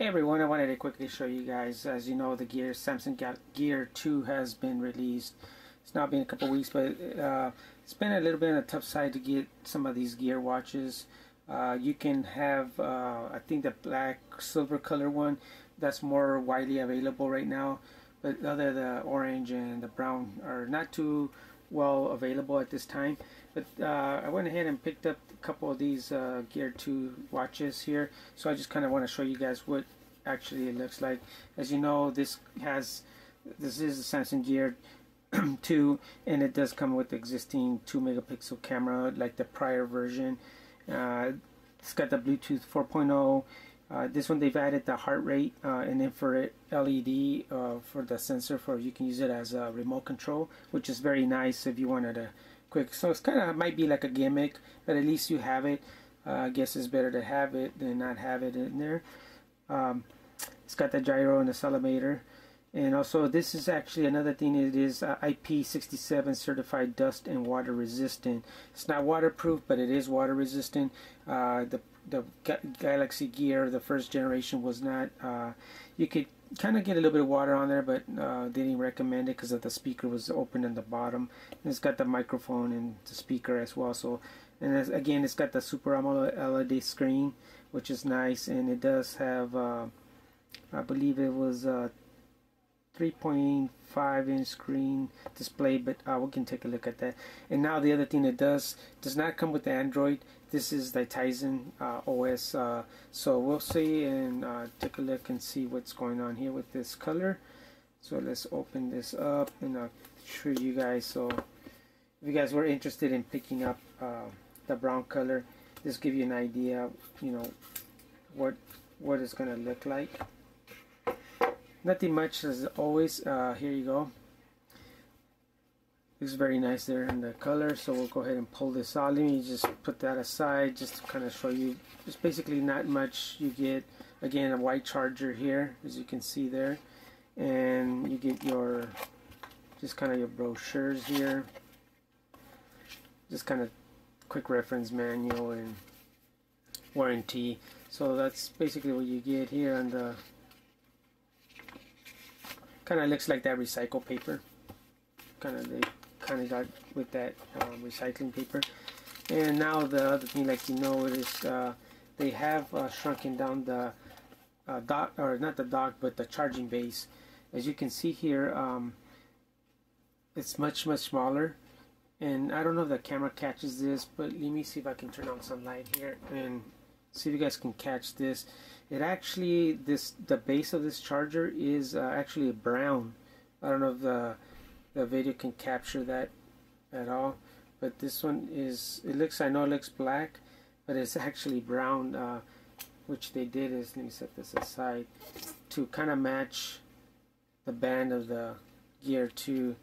Hey everyone, I wanted to quickly show you guys, as you know, the Samsung Gear 2 has been released. It's now been a couple weeks, but it's been a little bit on the tough side to get some of these Gear watches. You can have, I think the black silver color one, that's more widely available right now, but the orange and the brown are not too well available at this time. But I went ahead and picked up a couple of these Gear 2 watches here, so I just kind of want to show you guys what actually it looks like. As you know, this is the Samsung Gear 2, and it does come with the existing 2 megapixel camera like the prior version. It's got the Bluetooth 4.0. This one they've added the heart rate and infrared LED for the sensor, for you can use it as a remote control, which is very nice if you wanted a quick. So it's kind of might be like a gimmick, but at least you have it. I guess it's better to have it than not have it in there. It's got the gyro and the accelerometer, and also this is actually another thing. It is IP67 certified dust and water resistant. It's not waterproof, but it is water resistant. The Galaxy Gear, the first generation, was not. You could kind of get a little bit of water on there, but they didn't recommend it because of the speaker was open in the bottom. And it's got the microphone and the speaker as well. So, and again, it's got the Super AMOLED LED screen, which is nice, and it does have, I believe it was 3.5-inch screen display, but we can take a look at that. And now the other thing, it does not come with the Android. This is the Tizen OS, so we'll see and take a look and see what's going on here with this color. So let's open this up and I'll show you guys. So if you guys were interested in picking up the brown color, just give you an idea, you know, what it's gonna look like. Nothing much as always. Here you go. Looks very nice there in the color. So we'll go ahead and pull this out. Let me just put that aside just to kind of show you. It's basically not much. You get, again, a white charger here, as you can see there, and you get your just kind of your brochures here. Just kind of quick reference manual and warranty. So that's basically what you get here on the. Kind of looks like that recycle paper. They kind of got with that recycling paper. And now the other thing, like you know, is they have shrunken down the dock, or not the dock, but the charging base. As you can see here, it's much smaller. And I don't know if the camera catches this, but let me see if I can turn on some light here and see if you guys can catch this. It actually, the base of this charger is actually brown. I don't know if the video can capture that at all, but this one is, I know it looks black, but it's actually brown, which they did is, let me set this aside, to kind of match the band of the Gear 2.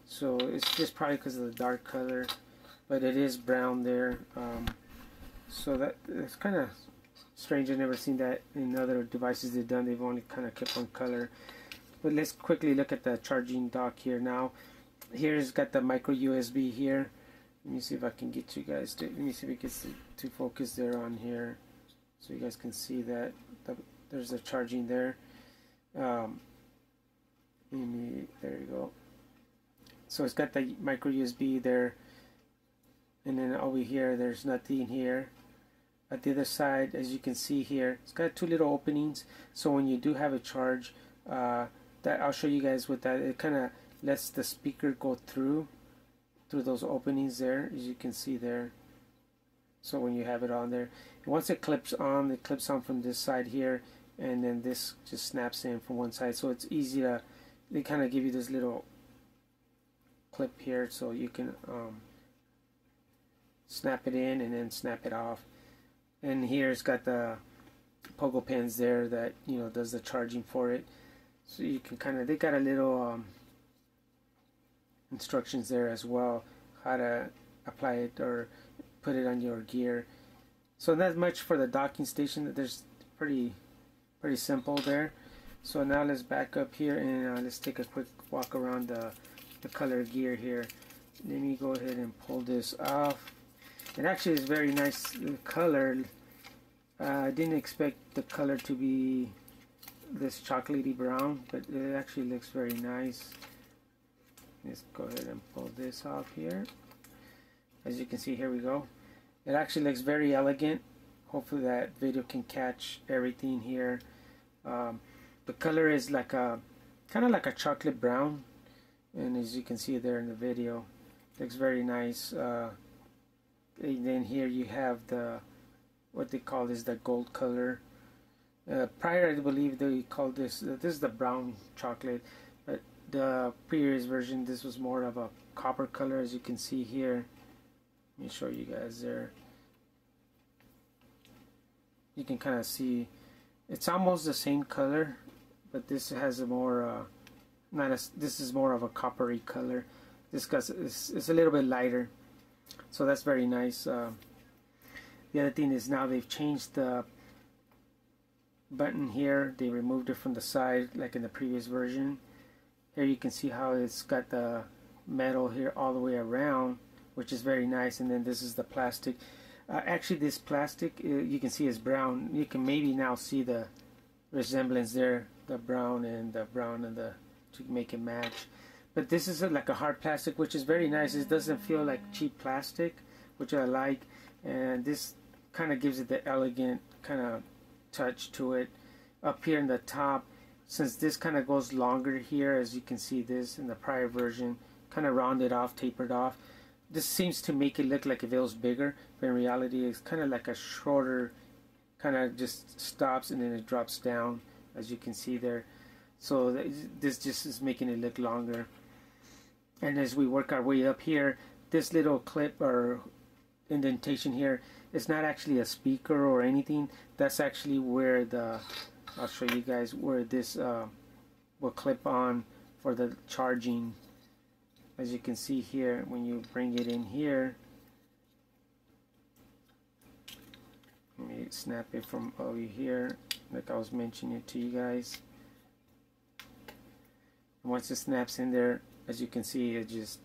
So it's just probably because of the dark color, but it is brown there. So it's kind of strange. I've never seen that in other devices they've done. They've only kind of kept one color. But let's quickly look at the charging dock here now. Here's got the micro USB here. Let me see if I can get you guys to, let me see if it gets to focus there on here, so you guys can see that there's the charging there. There you go. So it's got the micro USB there, and then over here there's nothing here. At the other side, as you can see here, it's got two little openings, so when you do have a charge, that I'll show you guys with that, it kind of lets the speaker go through those openings there, as you can see there. So when you have it on there, and once it clips on from this side here, and then this just snaps in from one side, so it's easy to, they kind of give you this little clip here, so you can snap it in and then snap it off. And here it's got the pogo pins there that, you know, does the charging for it. So you can kind of, they got a little instructions there as well, how to apply it or put it on your gear. So not much for the docking station. There's pretty simple there. So now let's back up here and let's take a quick walk around the color gear here. Let me go ahead and pull this off. It actually is very nice color. I didn't expect the color to be this chocolatey brown, but it actually looks very nice. Let's go ahead and pull this off here. As you can see, here we go. It actually looks very elegant. Hopefully that video can catch everything here. The color is like a kind of like a chocolate brown, and as you can see there in the video, looks very nice. And then here you have the what they call is the gold color. Prior, I believe they called this this is the brown chocolate, but the previous version, this was more of a copper color, as you can see here. Let me show you guys there. You can kind of see it's almost the same color, but this has a more this is more of a coppery color. This is a little bit lighter, so that's very nice. The other thing is now they've changed the button here. They removed it from the side like in the previous version. Here you can see how it's got the metal here all the way around, which is very nice. And then this is the plastic. Actually, this plastic you can see is brown. You can maybe now see the resemblance there, the brown and the to make it match. But this is like a hard plastic, which is very nice. It doesn't feel like cheap plastic, which I like. And this kind of gives it the elegant kind of touch to it. Up here in the top, since this kind of goes longer here, as you can see this in the prior version, kind of rounded off, tapered off. This seems to make it look like if it was bigger, but in reality it's kind of like a shorter, kind of just stops and then it drops down, as you can see there. So this just is making it look longer. And as we work our way up here, this little clip or indentation here is not actually a speaker or anything. That's actually where I'll show you guys where this will clip on for the charging. As you can see here, when you bring it in here, let me snap it from over here, like I was mentioning to you guys. Once it snaps in there, as you can see, it just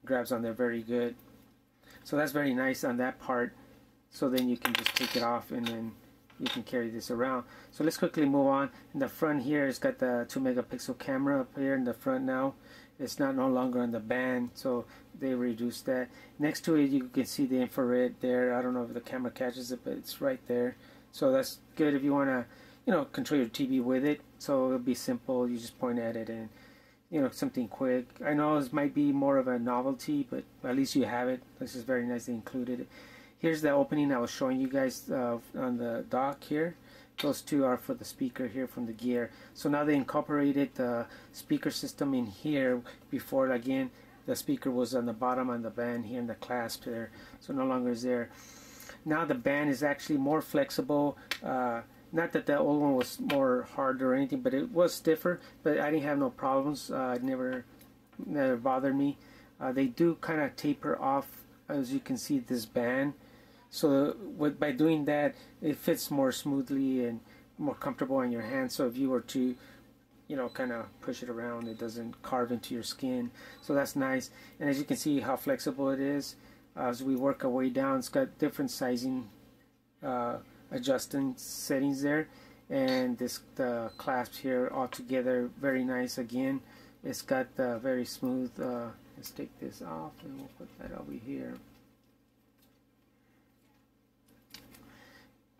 grabs on there very good. So that's very nice on that part. So then you can just take it off and then you can carry this around. So let's quickly move on. In the front here, it's got the 2 megapixel camera up here in the front now. It's no longer on the band, so they reduced that. Next to it, you can see the infrared there. I don't know if the camera catches it, but it's right there. So that's good if you want to, control your TV with it. So it'll be simple. You just point at it and, something quick. I know this might be more of a novelty, but at least you have it. This is very nice. They included it. Here's the opening I was showing you guys on the dock here. Those two are for the speaker here from the Gear. So now they incorporated the speaker system in here. Before, again, the speaker was on the bottom on the band here in the clasp there. So no longer is there. Now the band is actually more flexible. Not that the old one was more hard or anything, but it was stiffer. But I didn't have no problems. It never bothered me. They do kind of taper off, as you can see, this band. So by doing that, it fits more smoothly and more comfortable on your hand. So if you were to, kind of push it around, it doesn't carve into your skin. So that's nice. And as you can see how flexible it is, as we work our way down, it's got different sizing adjusting settings there. And the clasps here all together, very nice again. It's got the very smooth, let's take this off and we'll put that over here.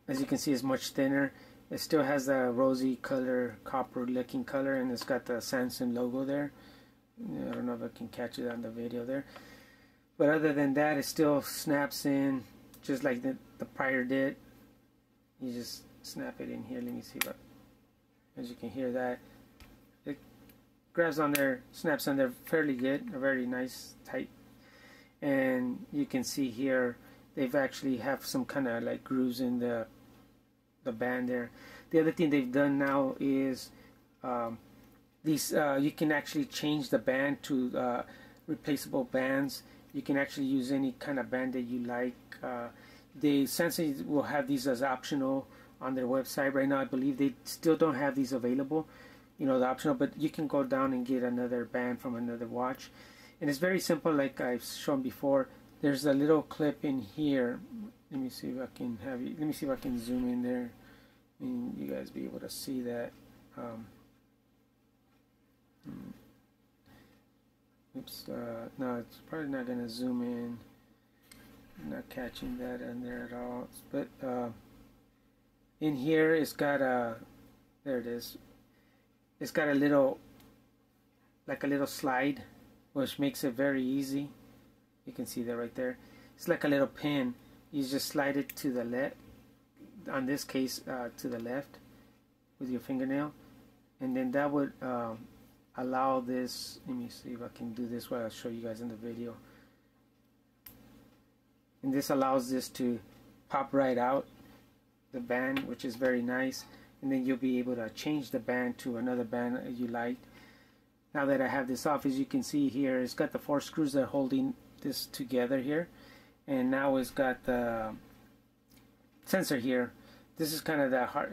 As you can see, it's much thinner. It still has the rosy color, copper looking color, and it's got the Samsung logo there. I don't know if I can catch it on the video there. But other than that, it still snaps in just like the prior did. You just snap it in here. Let me see what, as you can hear that. It grabs on there, snaps on there fairly good, a very nice, tight. And you can see here, they've actually have some kind of like grooves in the band there. The other thing they've done now is these you can actually change the band to replaceable bands. You can actually use any kind of band that you like. The Samsung will have these as optional on their website right now. I believe they still don't have these available, the optional, but you can go down and get another band from another watch. And it's very simple, like I've shown before. There's a little clip in here. Let me see if I can have you. Let me see if I can zoom in there, and you guys be able to see that Oops, no, it's probably not going to zoom in. I'm not catching that in there at all. But in here, it's got a, there it is. It's got a little, like a little slide, which makes it very easy. You can see that right there. It's like a little pin. You just slide it to the left, on this case to the left with your fingernail, and then that would allow this, let me see if I can do this while I'll show you guys in the video. And this allows this to pop right out, the band, which is very nice. And then you'll be able to change the band to another band you like. Now that I have this off, as you can see here, it's got the 4 screws that are holding this together here. And now it's got the sensor here. This is kind of the heart,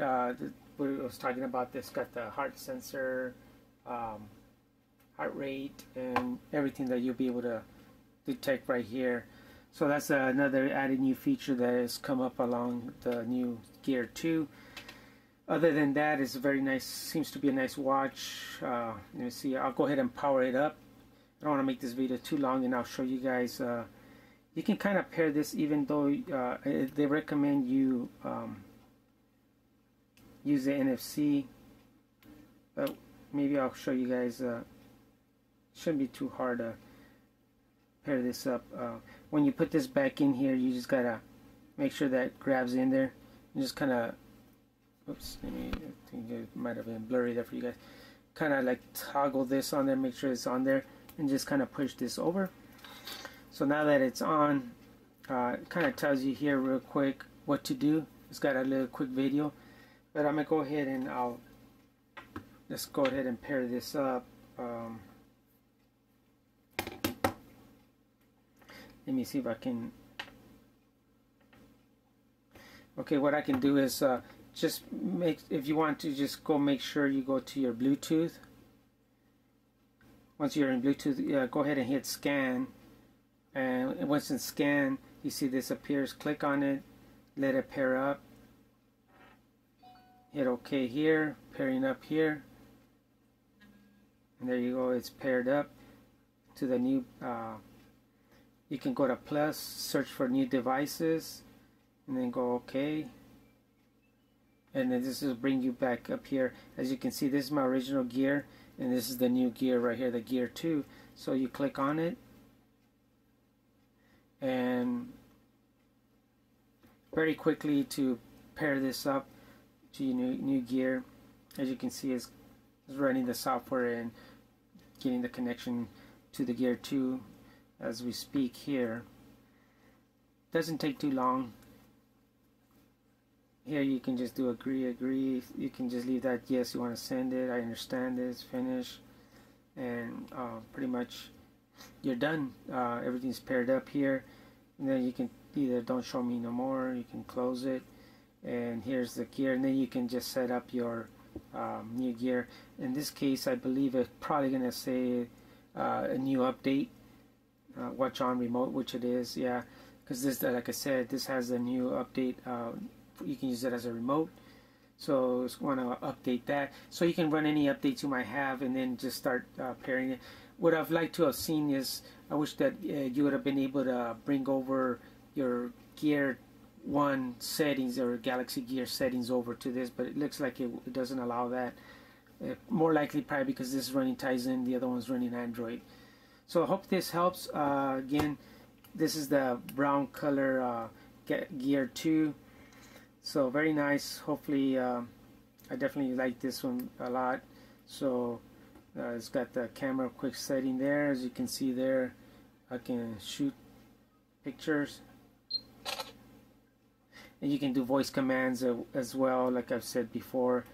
what I was talking about. This got the heart sensor, heart rate, and everything that you'll be able to detect right here. So that's another added new feature that has come up along the new Gear 2. Other than that, it's a very nice, seems to be a nice watch. Let me see, I'll go ahead and power it up. I don't want to make this video too long, and I'll show you guys. You can kind of pair this, even though they recommend you use the NFC. But maybe I'll show you guys. Shouldn't be too hard to pair this up. When you put this back in here, you just gotta make sure that grabs in there. And just kind of, oops, I think it might have been blurry there for you guys. Kind of like toggle this on there, make sure it's on there, and just kind of push this over. So now that it's on, it kind of tells you here real quick what to do. It's got a little quick video, but I'm gonna go ahead and I'll just go ahead and pair this up. Let me see if I can. Okay, what I can do is just make, if you want to, just go make sure you go to your Bluetooth. Once you're in Bluetooth, go ahead and hit scan, and once in scan, you see this appears. Click on it, let it pair up. Hit OK here, pairing up here, and there you go. It's paired up to the new. You can go to plus, search for new devices, and then go OK. And then this will bring you back up here. As you can see, this is my original gear, and this is the new gear right here, the Gear 2. So you click on it, and very quickly to pair this up to your new gear. As you can see, it's running the software and getting the connection to the Gear 2 as we speak here. Doesn't take too long. Here you can just do agree. You can just leave that yes, you want to send it, I understand this, finish, and pretty much you're done. Everything's paired up here, and then you can either don't show me no more, you can close it, and here's the gear, and then you can just set up your new gear. In this case, I believe it's probably gonna say a new update, watch on remote, which it is, yeah, because this, like I said, this has a new update. You can use it as a remote, so just want to update that, so you can run any updates you might have, and then just start pairing it. What I've liked to have seen is, I wish that you would have been able to bring over your Gear 1 settings or Galaxy Gear settings over to this, but it looks like it doesn't allow that. More likely probably because this is running Tizen, the other one's running Android. So I hope this helps. Again, this is the brown color Gear 2. So very nice. Hopefully, I definitely like this one a lot. So it's got the camera quick setting there. As you can see there, I can shoot pictures. And you can do voice commands as well, like I've said before.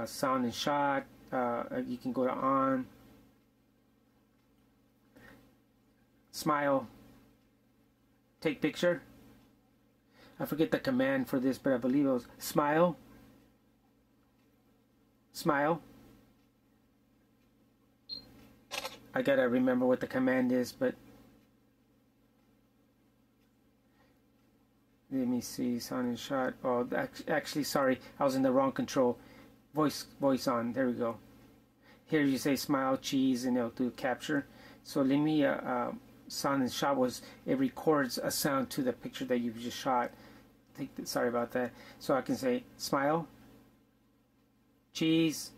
Sound and shot. You can go to on. Smile. Take picture. I forget the command for this, but I believe it was smile. Smile. I gotta remember what the command is, but let me see. Sound and shot. Oh, actually, sorry, I was in the wrong control. voice on. There we go. Here you say smile, cheese, and it'll do capture. So Lumia sound and shot was, it records a sound to the picture that you've just shot. Sorry about that. So I can say smile, cheese,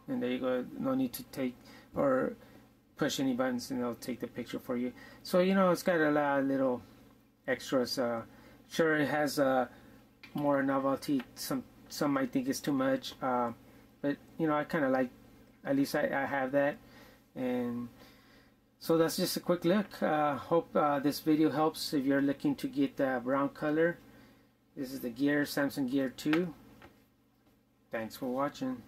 and there you go. No need to take or push any buttons, and it'll take the picture for you. So you know, it's got a lot of little extras. Sure, it has more novelty. Some might think it's too much, but you know, I kind of like, at least I have that. And so that's just a quick look. Hope this video helps if you're looking to get the brown color. This is the Gear, Samsung Gear 2. Thanks for watching.